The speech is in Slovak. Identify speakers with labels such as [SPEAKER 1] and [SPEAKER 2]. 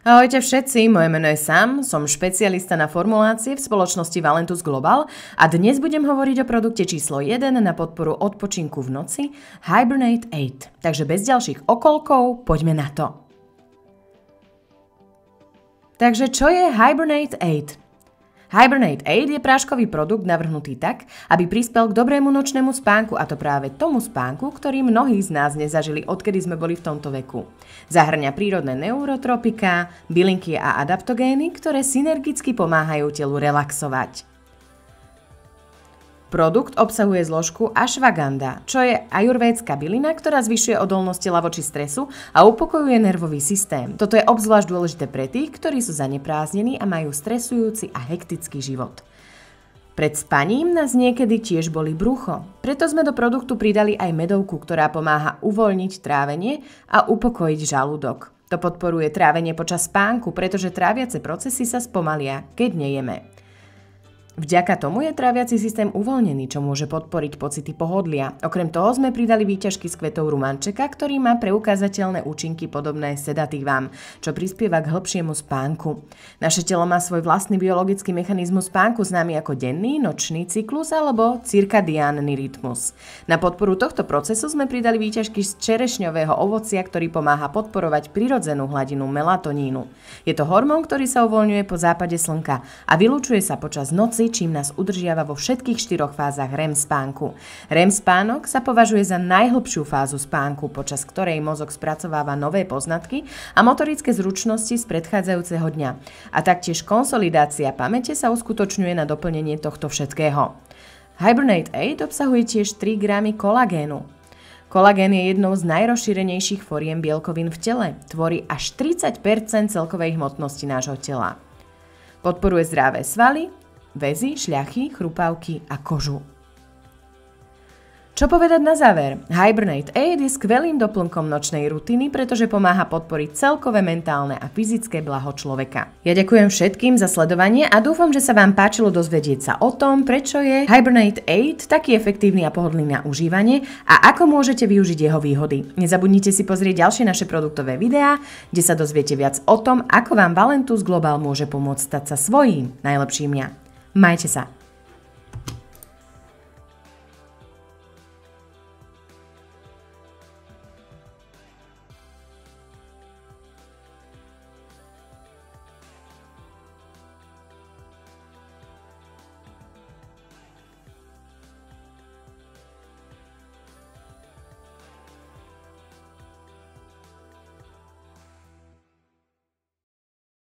[SPEAKER 1] Ahojte všetci, moje meno je Sam, som špecialista na formulácie v spoločnosti Valentus Global a dnes budem hovoriť o produkte číslo 1 na podporu odpočinku v noci Hibernate 8. Takže bez ďalších okolkov, poďme na to. Takže čo je Hibernate 8? Hibernate 8 je práškový produkt navrhnutý tak, aby prispel k dobrému nočnému spánku, a to práve tomu spánku, ktorý mnohí z nás nezažili, odkedy sme boli v tomto veku. Zahŕňa prírodné neurotropika, bylinky a adaptogény, ktoré synergicky pomáhajú telu relaxovať. Produkt obsahuje zložku ashwagandha, čo je ajurvédska bylina, ktorá zvyšuje odolnosť tela voči stresu a upokojuje nervový systém. Toto je obzvlášť dôležité pre tých, ktorí sú zaneprázdnení a majú stresujúci a hektický život. Pred spaním nás niekedy tiež bolí brucho, preto sme do produktu pridali aj medovku, ktorá pomáha uvoľniť trávenie a upokojiť žalúdok. To podporuje trávenie počas spánku, pretože tráviace procesy sa spomalia, keď nejeme. Vďaka tomu je tráviaci systém uvoľnený, čo môže podporiť pocity pohodlia. Okrem toho sme pridali výťažky s kvetov rumančeka, ktorý má preukázateľné účinky podobné sedatívam, čo prispieva k hlbšiemu spánku. Naše telo má svoj vlastný biologický mechanizmus spánku, známy ako denný, nočný cyklus alebo cirkadiánny rytmus. Na podporu tohto procesu sme pridali výťažky z čerešňového ovocia, ktorý pomáha podporovať prirodzenú hladinu melatonínu. Je to hormón, ktorý sa uvoľňuje po západe slnka a vylúčuje sa počas noci, čím nás udržiava vo všetkých 4 fázach REM spánku. REM spánok sa považuje za najhlbšiu fázu spánku, počas ktorej mozog spracováva nové poznatky a motorické zručnosti z predchádzajúceho dňa. A taktiež konsolidácia pamäte sa uskutočňuje na doplnenie tohto všetkého. Hibernate 8 obsahuje tiež 3 gramy kolagénu. Kolagén je jednou z najrozšírenejších foriem bielkovín v tele. Tvorí až 30% celkovej hmotnosti nášho tela. Podporuje zdravé svaly, väzy, šľachy, chrupavky a kožu. Čo povedať na záver? Hibernate 8 je skvelým doplnkom nočnej rutiny, pretože pomáha podporiť celkové mentálne a fyzické blaho človeka. Ja ďakujem všetkým za sledovanie a dúfam, že sa vám páčilo dozvedieť sa o tom, prečo je Hibernate 8 taký efektívny a pohodlný na užívanie a ako môžete využiť jeho výhody. Nezabudnite si pozrieť ďalšie naše produktové videá, kde sa dozviete viac o tom, ako vám Valentus Global môže pomôcť stať sa svojím najlepším ja. Majte sa.